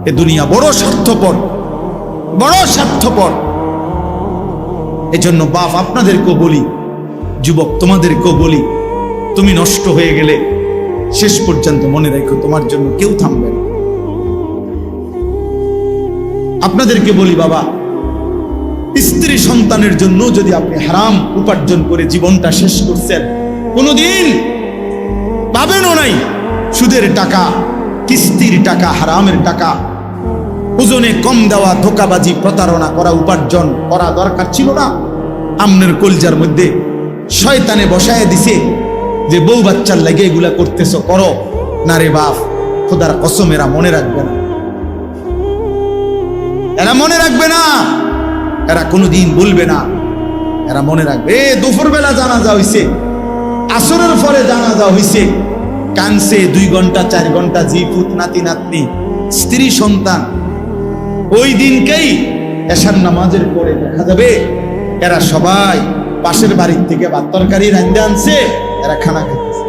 এ দুনিয়া বড় স্বার্থপর, বড় স্বার্থপর। এজন্য বাপ আপনাদেরকেও বলি, যুবক তোমাদেরকেও বলি, তুমি নষ্ট হয়ে গেলে শেষ পর্যন্ত মনে রাখো তোমার জন্য কেউ থামবে না। আপনাদেরকে বলি বাবা, স্ত্রী সন্তানের জন্য যদি আপনি হারাম উপার্জন করে জীবনটা শেষ করছেন, কোনোদিন পাবেনও নাই সুদের টাকা, কিস্তির টাকা, হারামের টাকা, ওজনে কম দেওয়া, ধোকাবাজি, প্রতারণা করা উপার্জন করা দরকার ছিল না। আমনের কলজার মধ্যে শয়তানে বসায় দিছে যে বউ বাচ্চার লাগে এগুলা করতেছো, করো না রে বাপ, খোদার কসম এরা মনে রাখবে না, এরা মনে রাখবে না, এরা কোনোদিন বলবে না, এরা মনে রাখবে। দুপুর বেলা জানাজা হইছে, আসরের পরে জানাজা হইছে, কানছে 2 ঘন্টা 4 ঘন্টা, জি পুত, নাতি নাতনি, স্ত্রী সন্তান। ওই দিনকেই এশার নামাজের পরে দেখা যাবে এরা সবাই পাশের বাড়ির থেকে ভাত তরকারি রাঁধে আনছে, এরা খানা খাইতেছে,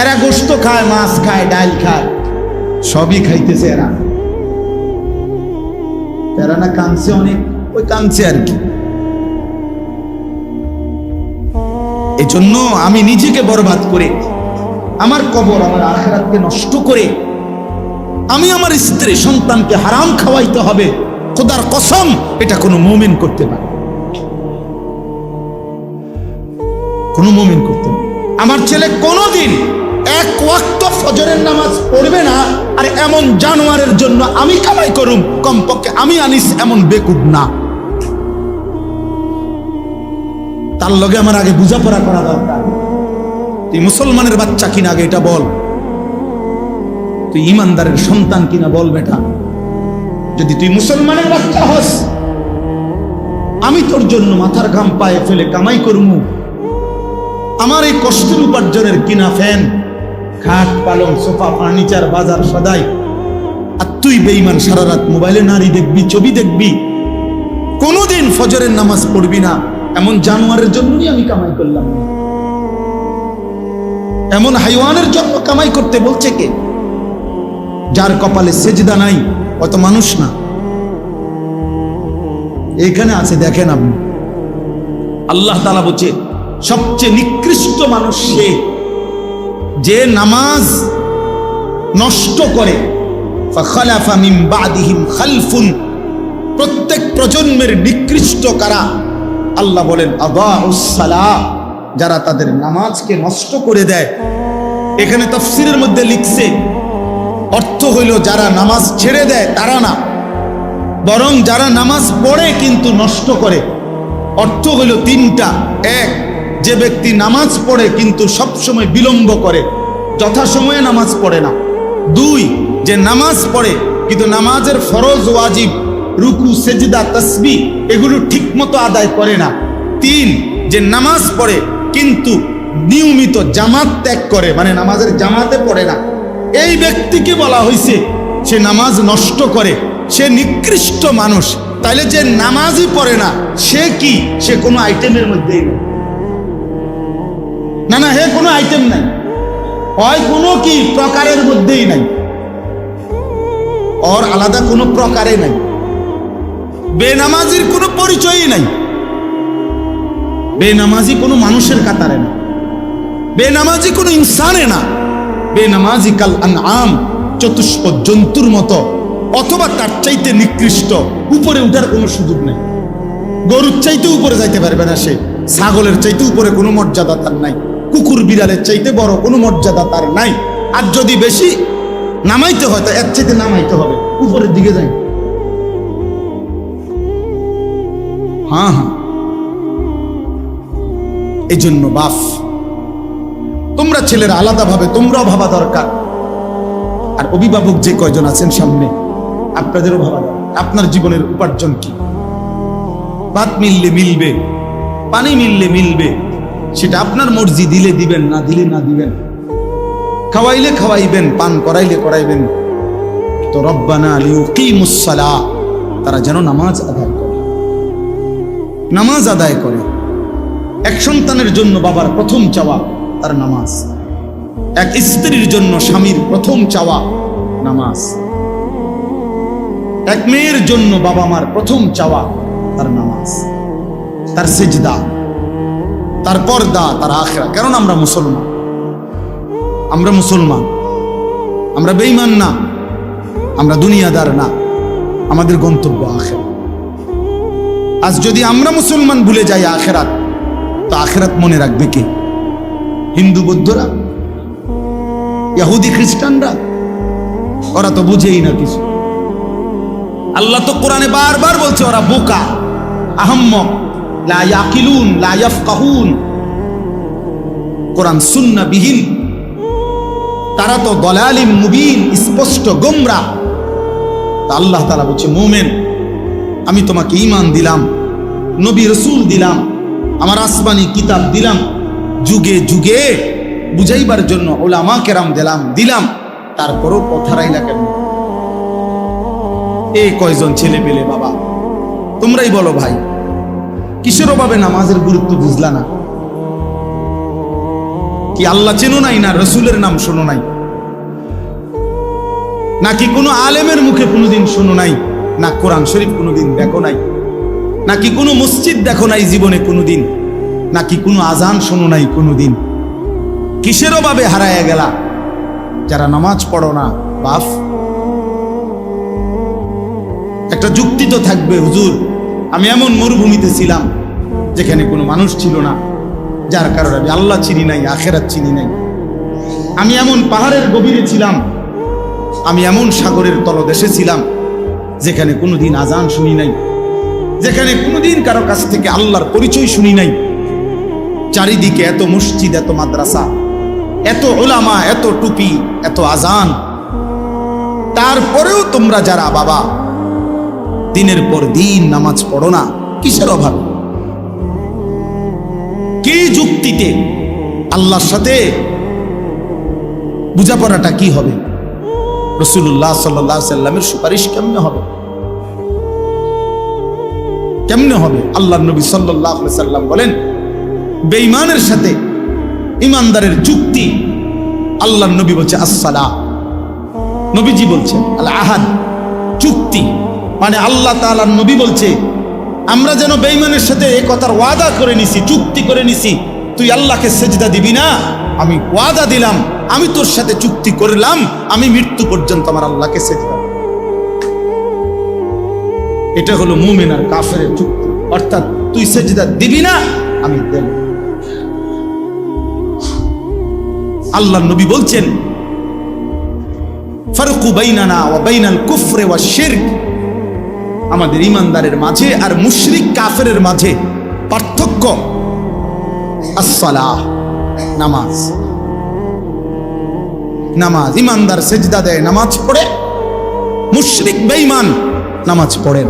এরা গোশত খায়, মাছ খায়, ডাল খায়, সবই খাইতেছে। এরা না কানছে অনেক, ওই কানছে আর কি। এই জন্য আমি নিজেকে বরবাদ করে, আমার কবর, আমার আখিরাতকে নষ্ট করে আমি আমার স্ত্রী সন্তানকে হারাম খাওয়াইতে হবে, খোদার কসম এটা কোনো মুমিন করতে পারে, কোনো মুমিন করতে পারে। আমার ছেলে কোনোদিন 1 ওয়াক্ত ফজরের নামাজ পড়বে না, আর এমন জানোয়ারের জন্য আমি কামাই করুম, কমপক্ষে আমি আনিস এমন বেকুব না। তার লগে আমার আগে বুঝাপড়া করা দরকার। তুই মুসলমানের বাচ্চা কিনা আগে এটা বল, তুই ইমানদারের সন্তান কিনা বল বেটা। যদি তুই মুসলমানের বাচ্চা হস, আমি তোর জন্য মাথার ঘাম পায়ে ফেলে কামাই করমু, আমার এই কষ্টের উপার্জনের কিনা ফ্যান, খাট, পালং, সোফা, ফার্নিচার, বাজার সদাই, আর তুই বেঈমান সারা রাত মোবাইলে নারী দেখবি, ছবি দেখবি, কোনোদিন ফজরের নামাজ পড়বি না, এমন জানোয়ারের জন্যই আমি কামাই করলাম। এমন হাইওয়ানের জন্য কামাই করতে বলছে কে? যার কপালে সেজদা নাই অত মানুষ না। এখানে আছে, দেখেন আপনি, আল্লাহ তাআলা বলছে সবচেয়ে নিকৃষ্ট মানুষ সে যে নামাজ নষ্ট করে। ফাখালাফা মিন বাদিহিম খালফুন, প্রত্যেক প্রজন্মের নিকৃষ্ট কারা? আল্লাহ বলেন আদাউস সালাহ, যারা তাদের নামাজকে নষ্ট করে দেয়। এখানে তাফসীরের মধ্যে লিখছে, অর্থ হইল যারা নামাজ ছেড়ে দেয় তারা না, বরং যারা নামাজ পড়ে কিন্তু নষ্ট করে। অর্থ হইল 3টা। 1, যে ব্যক্তি নামাজ পড়ে কিন্তু সবসময় বিলম্ব করে, যথাসময়ে নামাজ পড়ে না। 2, যে নামাজ পড়ে কিন্তু নামাজের ফরজ, ওয়াজিব, রুকু, সেজদা, তাসবিহ এগুলো ঠিক মতো আদায় করে না। 3, যে নামাজ পড়ে কিন্তু নিয়মিত জামাত ত্যাগ করে, মানে নামাজের জামাতে পড়ে না। এই ব্যক্তিকে বলা হয়েছে সে নামাজ নষ্ট করে, সে নিকৃষ্ট মানুষ। তাইলে যে নামাজই পড়ে না সে কি? সে কোনো আইটেমের মধ্যেই নেই। না, হে কোনো আইটেম নাই, হয় কোনো কি প্রকারের মধ্যেই নাই, ওর আলাদা কোনো প্রকারে নাই। বেনামাজির কোনো পরিচয়ই নাই, বেনামাজি কোনো মানুষের কাতারে না, বেনামাজি কোনো ইনসানে না। বেনামাজি কাল আনআম, চতুষ্প জন্তুর মতো, অথবা তার চাইতে নিকৃষ্ট। উপরে উঠার কোনো সুযোগ নেই, গরুর চাইতে উপরে যাইতে পারবে না সে, ছাগলের চাইতে উপরে কোনো মর্যাদা তার নাই, কুকুর বিড়ালের চাইতে বড় কোনো মর্যাদা তার নাই। আর যদি বেশি নামাইতে হয় তো এর চাইতে নামাইতে হবে, উপরের দিকে যাই। হ্যাঁ, এই জন্য বাপ, তোমরা ছেলেরা আলাদাভাবে তোমরাও ভাবা দরকার। আর অভিভাবক যে কয়জন আছেন সামনে, আপনাদেরও ভাবা দরকার আপনার জীবনের উপার্জন কি। ভাত মিললে মিলবে, পানি মিললে মিলবে, সেটা আপনার মর্জি, দিলে দিবেন, না দিলে না দিবেন, খাওয়াইলে খাওয়াইবেন, পান করাইলে করাইবেন। তো রব্বানা লিউকিমুস সালাহ, তারা যেন নামাজ আদায় করে, নামাজ আদায় করে। এক সন্তানের জন্য বাবার প্রথম চাওয়া তার নামাজ, এক স্ত্রীর জন্য স্বামীর প্রথম চাওয়া নামাজ। এক মেয়ের জন্য বাবা মার প্রথম চাওয়া তার নামাজ, তার সিজদা, তার পর্দা, তার আখিরাত। কারণ আমরা মুসলমান, আমরা বেঈমান না, আমরা দুনিয়াদার না, আমাদের গন্তব্য আখিরাত। আজ যদি আমরা মুসলমান ভুলে যাই আখিরাত, তো আখিরাত মনে রাখবে কে? হিন্দু বৌদ্ধরা, ইহুদি খ্রিস্টানরা? ওরা তো বুঝেই না কিছু। আল্লাহ তো কোরআনে বারবার বলছে ওরা বোকা, আহম্মক, লা ইয়াকিলুন, লা ইয়াফকাহুন। কোরআন সুন্নাহ বিহীন, তারা তো দলালিম মুবিন, স্পষ্ট গোমরা। তা আল্লাহ তাআলা বলছে, মুমিন, আমি তোমাকে ঈমান দিলাম, নবী রাসূল দিলাম, আমার আসমানি কিতাব দিলাম, যুগে যুগে বুঝাইবার জন্য উলামা কেরাম দিলাম, তারপরও কথা রাইলা কেন? এই কয়জন ছেলে পেলে বাবা, তোমরাই বলো ভাই, কিসের অভাবে নামাজের গুরুত্ব বুঝলা না? কি আল্লাহ চেনো নাই, না রসুলের নাম শোনো নাই, নাকি কোনো আলেমের মুখে কোনোদিন শোনো নাই, না কোরআন শরীফ কোনোদিন দেখো নাই, নাকি কোনো মসজিদ দেখো নাই জীবনে কোনোদিন, নাকি কোনো আজান শোনো নাই কোনোদিন? কিসের অভাবে হারায় গেলা যারা নামাজ পড়ো না? বাপ, একটা যুক্তি তো থাকবে, হুজুর আমি এমন মরুভূমিতে ছিলাম যেখানে কোনো মানুষ ছিল না, যার কারণে আমি আল্লাহ চিনি নাই, আখেরাত চিনি নাই। আমি এমন পাহাড়ের গভীরে ছিলাম, আমি এমন সাগরের তলদেশে ছিলাম যেখানে কোনোদিন আজান শুনি নাই, যেখানে কোনোদিন কারো কাছ থেকে আল্লাহর পরিচয় শুনি নাই। চারিদিকে এত মসজিদ, এত মাদ্রাসা, এত উলামা, এত টুপি, এত আজান, তারপরেও তোমরা যারা বাবা দিনের পর দিন নামাজ পড়ো না, কিসের অভাব? কি যুক্তিতে? আল্লাহর সাথে বোঝাপড়াটা কি হবে? রাসূলুল্লাহ সাল্লাল্লাহু আলাইহি সাল্লামের সুপারিশ কেমনে হবে? কেমনে হবে? আল্লাহর নবী সাল্লাল্লাহু আলাইহি সাল্লাম বলেন, বেঈমানের সাথে ইমানদারের যুক্তি, আল্লাহর নবী বলছে আসসালাহ, নবীজি বলছেন আল আহাদ, চুক্তি। মানে আল্লাহ তাআলার নবী বলছে, আমরা যেন বেঈমানের সাথে এই কথার ওয়াদা করে নিছি, চুক্তি করে নিছি, তুই আল্লাহকে সেজদা দিবি না, আমি ওয়াদা দিলাম, আমি তোর সাথে চুক্তি করলাম, আমি মৃত্যু পর্যন্ত আমার আল্লাহকে সেজদা দেব। এটা হলো মুমিন আর কাফেরের চুক্তি। অর্থাৎ তুই সেজদা দিবি না, আমি দেব। আল্লাহর নবী বলছেন, ফারকু বাইনানা ওয়া বাইনাল কুফরি ওয়াশ শিরক, আমাদের ইমানদারের মাঝে আর মুশরিক কাফেরের মাঝে পার্থক্য আসসালাহ, নামাজ। নামাজ, ইমানদার সেজদা দেয়, নামাজ পড়ে, মুশরিক বেঈমান নামাজ পড়েন।